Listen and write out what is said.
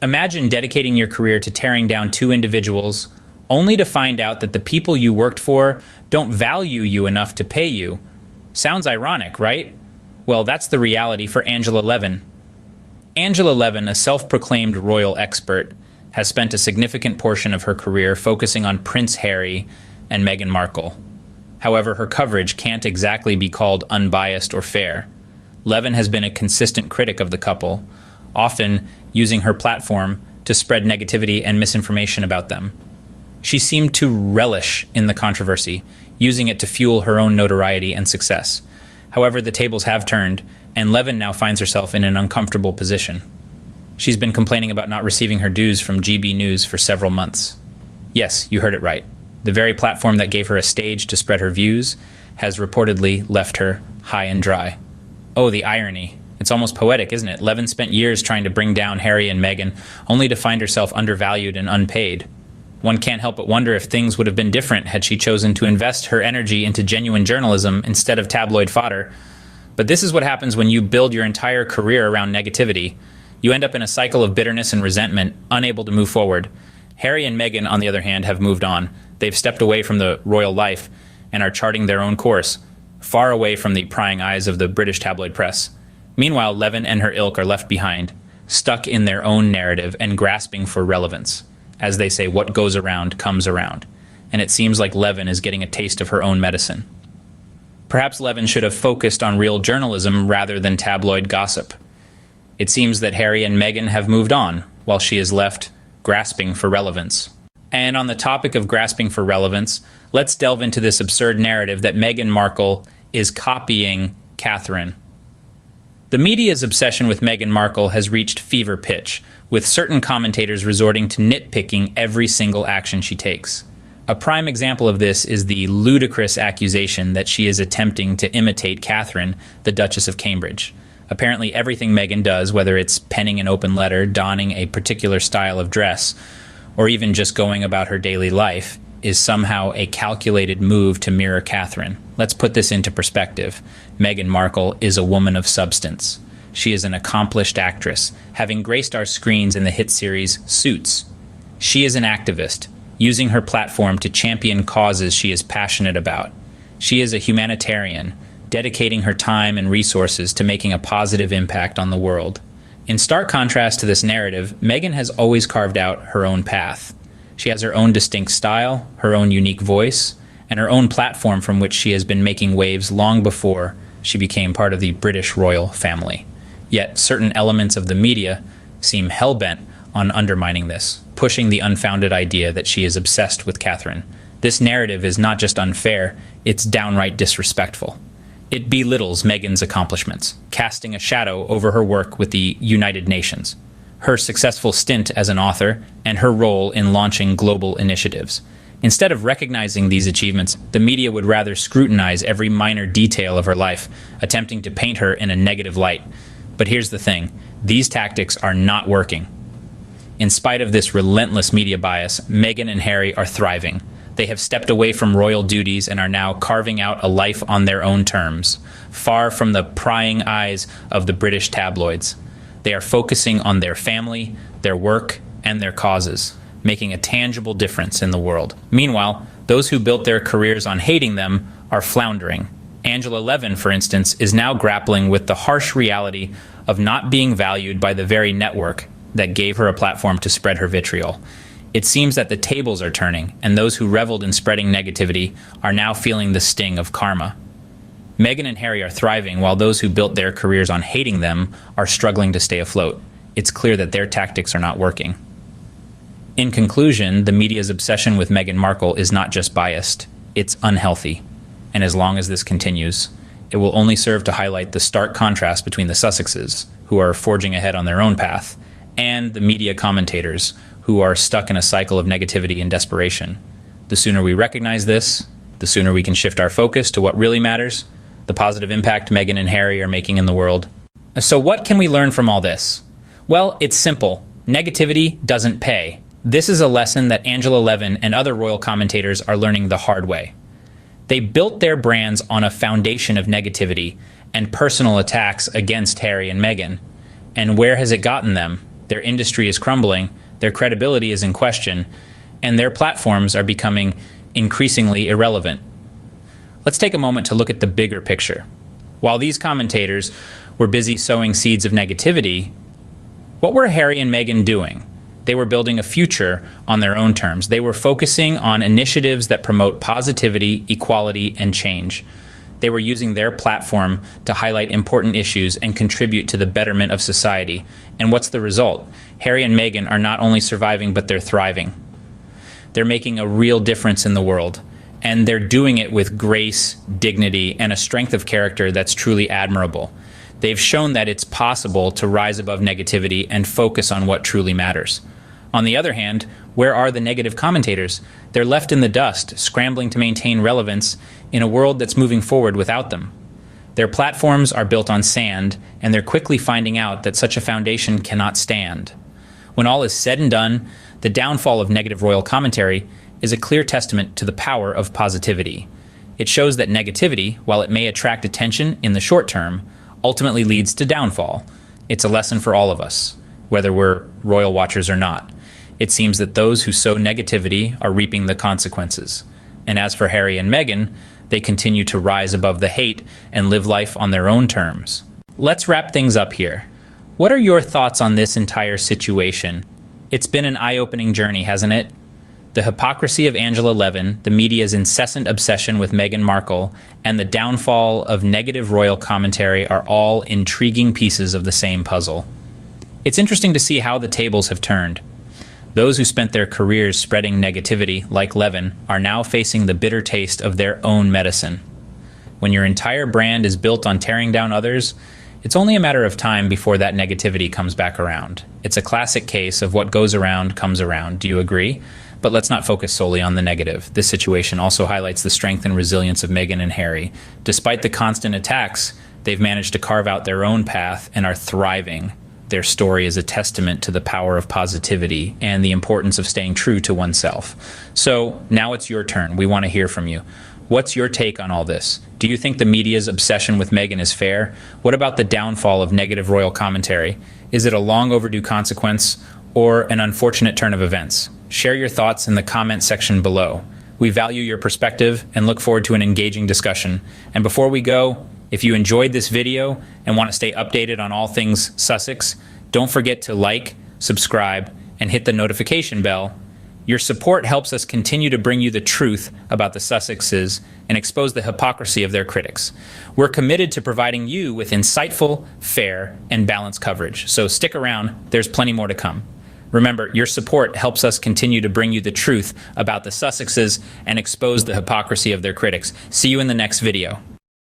Imagine dedicating your career to tearing down two individuals, only to find out that the people you worked for don't value you enough to pay you. Sounds ironic, right? Well, that's the reality for Angela Levin. Angela Levin, a self-proclaimed royal expert, has spent a significant portion of her career focusing on Prince Harry and Meghan Markle. However, her coverage can't exactly be called unbiased or fair. Levin has been a consistent critic of the couple, often using her platform to spread negativity and misinformation about them. She seemed to relish in the controversy, using it to fuel her own notoriety and success. However, the tables have turned, and Levin now finds herself in an uncomfortable position. She's been complaining about not receiving her dues from GB News for several months. Yes, you heard it right. The very platform that gave her a stage to spread her views has reportedly left her high and dry. Oh, the irony. It's almost poetic, isn't it? Levin spent years trying to bring down Harry and Meghan, only to find herself undervalued and unpaid. One can't help but wonder if things would have been different had she chosen to invest her energy into genuine journalism instead of tabloid fodder. But this is what happens when you build your entire career around negativity. You end up in a cycle of bitterness and resentment, unable to move forward. Harry and Meghan, on the other hand, have moved on. They've stepped away from the royal life and are charting their own course, far away from the prying eyes of the British tabloid press. Meanwhile, Levin and her ilk are left behind, stuck in their own narrative and grasping for relevance. As they say, what goes around comes around. And it seems like Levin is getting a taste of her own medicine. Perhaps Levin should have focused on real journalism rather than tabloid gossip. It seems that Harry and Meghan have moved on, while she is left grasping for relevance. And on the topic of grasping for relevance, let's delve into this absurd narrative that Meghan Markle is copying Catherine. The media's obsession with Meghan Markle has reached fever pitch, with certain commentators resorting to nitpicking every single action she takes. A prime example of this is the ludicrous accusation that she is attempting to imitate Catherine, the Duchess of Cambridge. Apparently everything Meghan does, whether it's penning an open letter, donning a particular style of dress, or even just going about her daily life, is somehow a calculated move to mirror Catherine. Let's put this into perspective. Meghan Markle is a woman of substance. She is an accomplished actress, having graced our screens in the hit series Suits. She is an activist, using her platform to champion causes she is passionate about. She is a humanitarian, dedicating her time and resources to making a positive impact on the world. In stark contrast to this narrative, Meghan has always carved out her own path. She has her own distinct style, her own unique voice, and her own platform from which she has been making waves long before she became part of the British royal family. Yet certain elements of the media seem hell-bent on undermining this, pushing the unfounded idea that she is obsessed with Catherine. This narrative is not just unfair, it's downright disrespectful. It belittles Meghan's accomplishments, casting a shadow over her work with the United Nations, her successful stint as an author, and her role in launching global initiatives. Instead of recognizing these achievements, the media would rather scrutinize every minor detail of her life, attempting to paint her in a negative light. But here's the thing, these tactics are not working. In spite of this relentless media bias, Meghan and Harry are thriving. They have stepped away from royal duties and are now carving out a life on their own terms, far from the prying eyes of the British tabloids. They are focusing on their family, their work, and their causes, making a tangible difference in the world. Meanwhile, those who built their careers on hating them are floundering. Angela Levin, for instance, is now grappling with the harsh reality of not being valued by the very network that gave her a platform to spread her vitriol. It seems that the tables are turning, and those who reveled in spreading negativity are now feeling the sting of karma. Meghan and Harry are thriving, while those who built their careers on hating them are struggling to stay afloat. It's clear that their tactics are not working. In conclusion, the media's obsession with Meghan Markle is not just biased, it's unhealthy. And as long as this continues, it will only serve to highlight the stark contrast between the Sussexes, who are forging ahead on their own path, and the media commentators, who are stuck in a cycle of negativity and desperation. The sooner we recognize this, the sooner we can shift our focus to what really matters, the positive impact Meghan and Harry are making in the world. So what can we learn from all this? Well, it's simple. Negativity doesn't pay. This is a lesson that Angela Levin and other royal commentators are learning the hard way. They built their brands on a foundation of negativity and personal attacks against Harry and Meghan. And where has it gotten them? Their industry is crumbling, their credibility is in question, and their platforms are becoming increasingly irrelevant. Let's take a moment to look at the bigger picture. While these commentators were busy sowing seeds of negativity, what were Harry and Meghan doing? They were building a future on their own terms. They were focusing on initiatives that promote positivity, equality, and change. They were using their platform to highlight important issues and contribute to the betterment of society. And what's the result? Harry and Meghan are not only surviving, but they're thriving. They're making a real difference in the world. And they're doing it with grace, dignity, and a strength of character that's truly admirable. They've shown that it's possible to rise above negativity and focus on what truly matters. On the other hand, where are the negative commentators? They're left in the dust, scrambling to maintain relevance in a world that's moving forward without them. Their platforms are built on sand, and they're quickly finding out that such a foundation cannot stand. When all is said and done, the downfall of negative royal commentary is a clear testament to the power of positivity. It shows that negativity, while it may attract attention in the short term, ultimately leads to downfall. It's a lesson for all of us, whether we're royal watchers or not. It seems that those who sow negativity are reaping the consequences. And as for Harry and Meghan, they continue to rise above the hate and live life on their own terms. Let's wrap things up here. What are your thoughts on this entire situation? It's been an eye-opening journey, hasn't it? The hypocrisy of Angela Levin, the media's incessant obsession with Meghan Markle, and the downfall of negative royal commentary are all intriguing pieces of the same puzzle. It's interesting to see how the tables have turned. Those who spent their careers spreading negativity, like Levin, are now facing the bitter taste of their own medicine. When your entire brand is built on tearing down others, it's only a matter of time before that negativity comes back around. It's a classic case of what goes around comes around. Do you agree? But let's not focus solely on the negative. This situation also highlights the strength and resilience of Meghan and Harry. Despite the constant attacks, they've managed to carve out their own path and are thriving. Their story is a testament to the power of positivity and the importance of staying true to oneself. So now it's your turn. We want to hear from you. What's your take on all this? Do you think the media's obsession with Meghan is fair? What about the downfall of negative royal commentary? Is it a long overdue consequence or an unfortunate turn of events? Share your thoughts in the comment section below. We value your perspective and look forward to an engaging discussion. And before we go, if you enjoyed this video and want to stay updated on all things Sussex, don't forget to like, subscribe, and hit the notification bell. Your support helps us continue to bring you the truth about the Sussexes and expose the hypocrisy of their critics. We're committed to providing you with insightful, fair, and balanced coverage. So stick around, there's plenty more to come. Remember, your support helps us continue to bring you the truth about the Sussexes and expose the hypocrisy of their critics. See you in the next video.